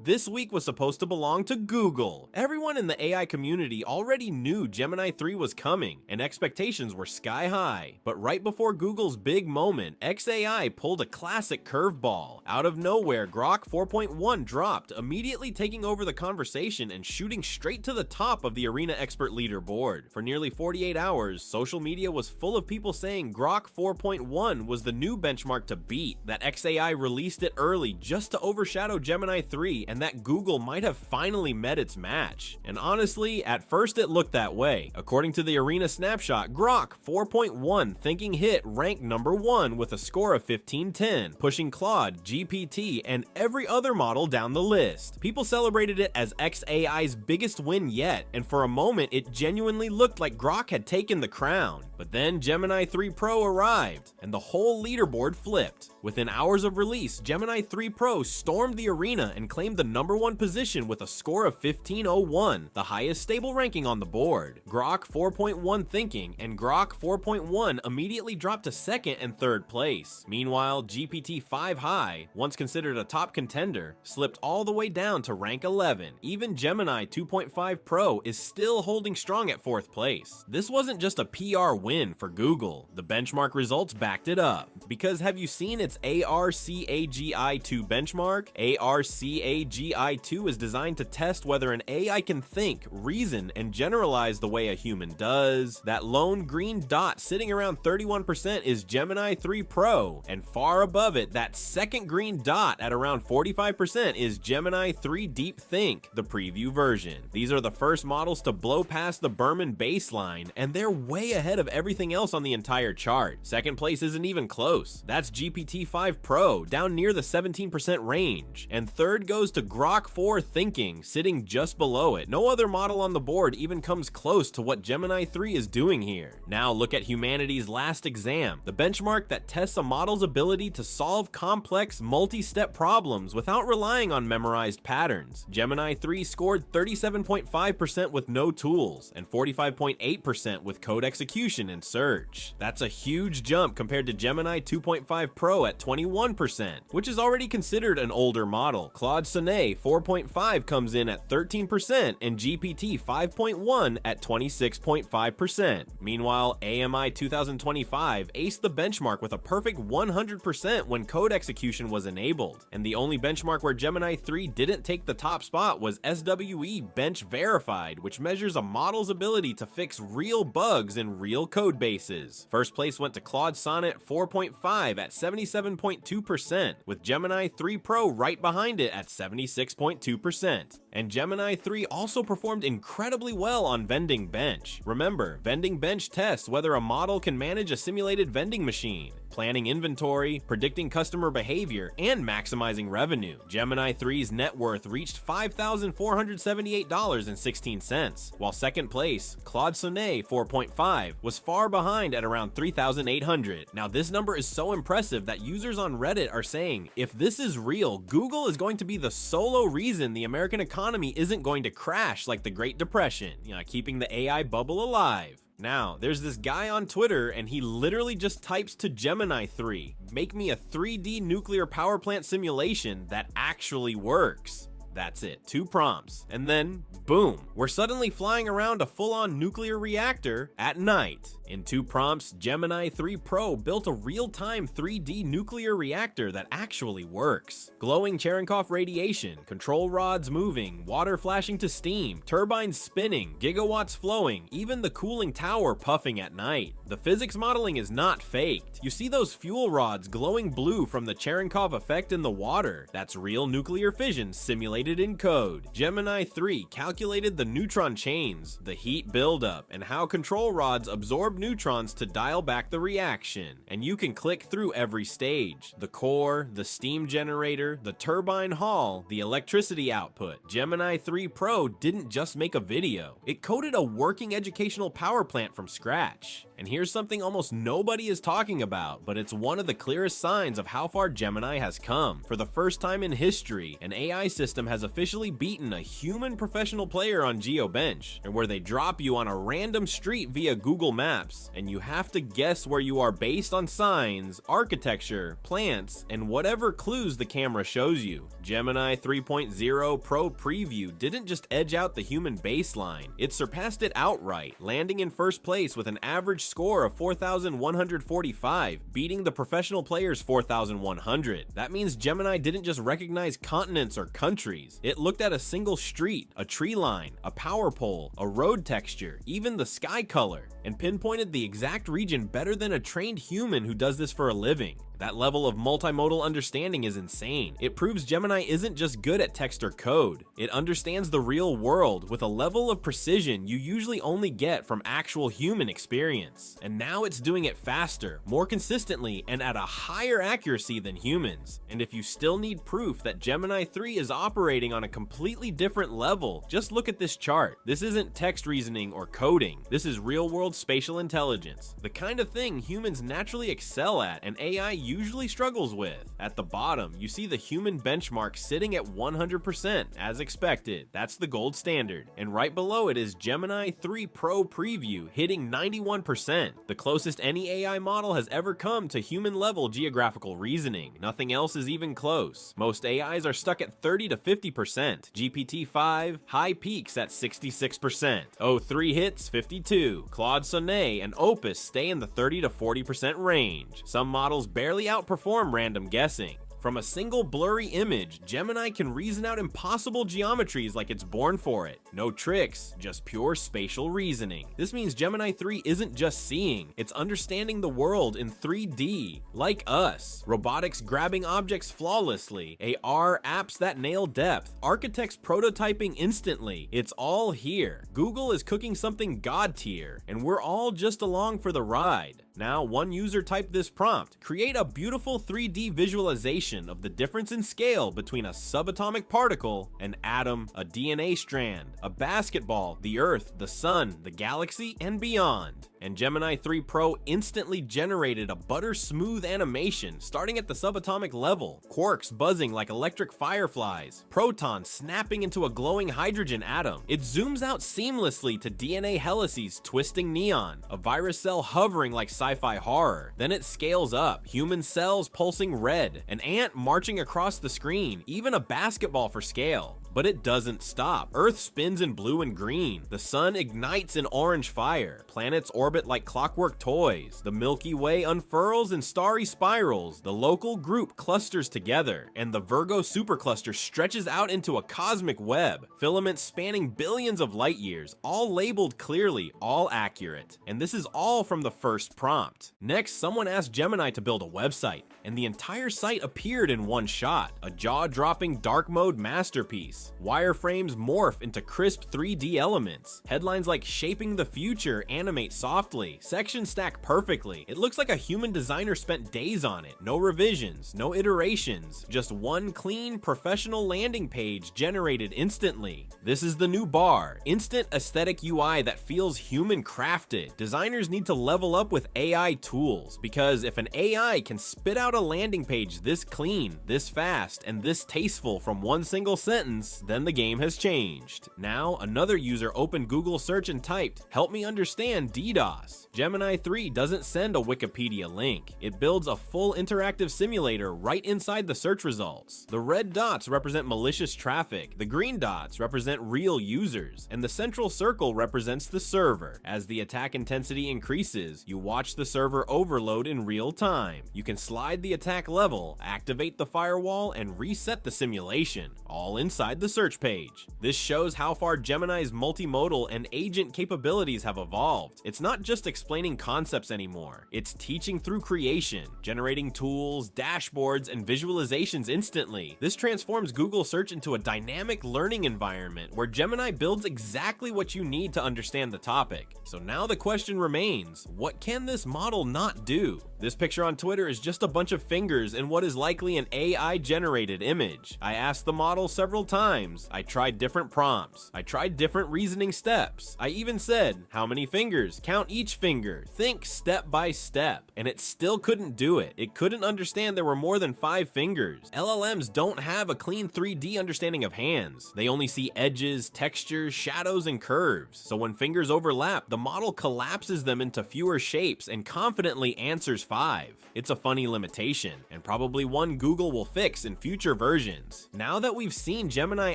This week was supposed to belong to Google. Everyone in the AI community already knew Gemini 3 was coming, and expectations were sky high. But right before Google's big moment, XAI pulled a classic curveball. Out of nowhere, Grok 4.1 dropped, immediately taking over the conversation and shooting straight to the top of the Arena Expert leaderboard. For nearly 48 hours, social media was full of people saying Grok 4.1 was the new benchmark to beat, that XAI released it early just to overshadow Gemini 3, and that Google might have finally met its match. And honestly, at first it looked that way. According to the Arena snapshot, Grok 4.1 thinking hit ranked number 1 with a score of 1510, pushing Claude, GPT, and every other model down the list. People celebrated it as XAI's biggest win yet, and for a moment it genuinely looked like Grok had taken the crown. But then Gemini 3 Pro arrived, and the whole leaderboard flipped. Within hours of release, Gemini 3 Pro stormed the arena and claimed the number 1 position with a score of 1501, the highest stable ranking on the board. Grok 4.1 thinking and Grok 4.1 immediately dropped to 2nd and 3rd place. Meanwhile, GPT-5 High, once considered a top contender, slipped all the way down to rank 11. Even Gemini 2.5 Pro is still holding strong at 4th place. This wasn't just a PR win for Google. The benchmark results backed it up. Because have you seen its ARCAGI2 benchmark? ARCAGI2 is designed to test whether an AI can think, reason, and generalize the way a human does. That lone green dot sitting around 31% is Gemini 3 Pro, and far above it, that second green dot at around 45% is Gemini 3 Deep Think, the preview version. These are the first models to blow past the Berman baseline, and they're way ahead of everything else on the entire chart. Second place isn't even close. That's GPT-5 Pro, down near the 17% range. And third goes to Grok 4 Thinking, sitting just below it. No other model on the board even comes close to what Gemini 3 is doing here. Now look at humanity's last exam, the benchmark that tests a model's ability to solve complex, multi-step problems without relying on memorized patterns. Gemini 3 scored 37.5% with no tools, and 45.8% with code execution and search. That's a huge jump compared to Gemini 2.5 Pro at 21%, which is already considered an older model. Claude Sonnet 4.5 comes in at 13%, and GPT 5.1 at 26.5%. Meanwhile, AMI 2025 aced the benchmark with a perfect 100% when code execution was enabled. And the only benchmark where Gemini 3 didn't take the top spot was SWE-Bench Verified, which measures a model's ability to fix real bugs in real code bases. First place went to Claude Sonnet 4.5 at 77.2%, with Gemini 3 Pro right behind it at 76.2%. And Gemini 3 also performed incredibly well on Vending-Bench. Remember, Vending-Bench tests whether a model can manage a simulated vending machine, planning inventory, predicting customer behavior, and maximizing revenue. Gemini 3's net worth reached $5,478.16, while second place, Claude Sonnet 4.5, was far behind at around $3,800. Now this number is so impressive that users on Reddit are saying, if this is real, Google is going to be the solo reason the American economy isn't going to crash like the Great Depression, keeping the AI bubble alive. Now, there's this guy on Twitter, and he literally just types to Gemini 3, make me a 3D nuclear power plant simulation that actually works. That's it, 2 prompts, and then boom, we're suddenly flying around a full-on nuclear reactor at night. In 2 prompts, Gemini 3 Pro built a real-time 3D nuclear reactor that actually works. Glowing Cherenkov radiation, control rods moving, water flashing to steam, turbines spinning, gigawatts flowing, even the cooling tower puffing at night. The physics modeling is not faked. You see those fuel rods glowing blue from the Cherenkov effect in the water? That's real nuclear fission simulated in code. Gemini 3 calculated the neutron chains, the heat buildup, and how control rods absorb neutrons to dial back the reaction. And you can click through every stage: the core, the steam generator, the turbine hall, the electricity output. Gemini 3 Pro didn't just make a video, it coded a working educational power plant from scratch. And here's something almost nobody is talking about, but it's one of the clearest signs of how far Gemini has come. For the first time in history, an AI system has has officially beaten a human professional player on SWE-Bench, and where they drop you on a random street via Google Maps, and you have to guess where you are based on signs, architecture, plants, and whatever clues the camera shows you. Gemini 3.0 Pro Preview didn't just edge out the human baseline, it surpassed it outright, landing in first place with an average score of 4,145, beating the professional player's 4,100. That means Gemini didn't just recognize continents or countries, it looked at a single street, a tree line, a power pole, a road texture, even the sky color, and pinpointed the exact region better than a trained human who does this for a living. That level of multimodal understanding is insane. It proves Gemini isn't just good at text or code. It understands the real world with a level of precision you usually only get from actual human experience. And now it's doing it faster, more consistently, and at a higher accuracy than humans. And if you still need proof that Gemini 3 is operating on a completely different level, just look at this chart. This isn't text reasoning or coding. This is real-world spatial intelligence, the kind of thing humans naturally excel at and AI usually struggles with. At the bottom, you see the human benchmark sitting at 100%, as expected. That's the gold standard. And right below it is Gemini 3 Pro Preview, hitting 91%, the closest any AI model has ever come to human-level geographical reasoning. Nothing else is even close. Most AIs are stuck at 30 to 50%. GPT-5 high peaks at 66%. O3 hits 52. Claude Sonnet and Opus stay in the 30 to 40% range. Some models barely outperform random guessing. From a single blurry image, Gemini can reason out impossible geometries like it's born for it. No tricks, just pure spatial reasoning. This means Gemini 3 isn't just seeing, it's understanding the world in 3D, like us. Robotics grabbing objects flawlessly, AR apps that nail depth, architects prototyping instantly. It's all here. Google is cooking something god tier, and we're all just along for the ride. Now, one user typed this prompt: create a beautiful 3D visualization of the difference in scale between a subatomic particle, an atom, a DNA strand, a basketball, the Earth, the Sun, the galaxy, and beyond. And Gemini 3 Pro instantly generated a butter-smooth animation starting at the subatomic level, quarks buzzing like electric fireflies, protons snapping into a glowing hydrogen atom. It zooms out seamlessly to DNA helices twisting neon, a virus cell hovering like sci-fi horror. Then it scales up, human cells pulsing red, an ant marching across the screen, even a basketball for scale. But it doesn't stop. Earth spins in blue and green. The sun ignites in orange fire. Planets orbit like clockwork toys. The Milky Way unfurls in starry spirals. The local group clusters together, and the Virgo supercluster stretches out into a cosmic web. Filaments spanning billions of light years, all labeled clearly, all accurate. And this is all from the first prompt. Next, someone asked Gemini to build a website, and the entire site appeared in one shot. A jaw-dropping dark mode masterpiece. Wireframes morph into crisp 3D elements. Headlines like "Shaping the Future" animate softly. Sections stack perfectly. It looks like a human designer spent days on it. No revisions, no iterations, just one clean, professional landing page generated instantly. This is the new bar. Instant aesthetic UI that feels human crafted. Designers need to level up with AI tools, because if an AI can spit out a landing page this clean, this fast, and this tasteful from one single sentence, then the game has changed. Now, another user opened Google search and typed, "Help me understand DDoS." Gemini 3 doesn't send a Wikipedia link. It builds a full interactive simulator right inside the search results. The red dots represent malicious traffic, the green dots represent real users, and the central circle represents the server. As the attack intensity increases, you watch the server overload in real time. You can slide the attack level, activate the firewall, and reset the simulation, all inside the search page. This shows how far Gemini's multimodal and agent capabilities have evolved. It's not just explaining concepts anymore, it's teaching through creation, generating tools, dashboards, and visualizations instantly. This transforms Google search into a dynamic learning environment where Gemini builds exactly what you need to understand the topic. So now the question remains, what can this model not do? This picture on Twitter is just a bunch of fingers in what is likely an AI-generated image. I asked the model several times, times. I tried different prompts. I tried different reasoning steps. I even said, how many fingers? Count each finger. Think step by step. And it still couldn't do it. It couldn't understand there were more than 5 fingers. LLMs don't have a clean 3D understanding of hands. They only see edges, textures, shadows, and curves. So when fingers overlap, the model collapses them into fewer shapes and confidently answers 5. It's a funny limitation, and probably one Google will fix in future versions. Now that we've seen Gemini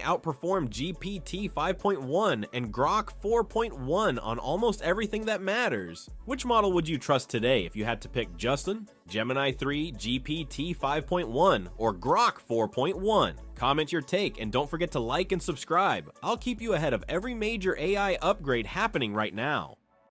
outperform GPT 5.1 and Grok 4.1 on almost everything that matters, which model would you trust today if you had to pick, Justin? Gemini 3, GPT 5.1, or Grok 4.1? Comment your take and don't forget to like and subscribe. I'll keep you ahead of every major AI upgrade happening right now.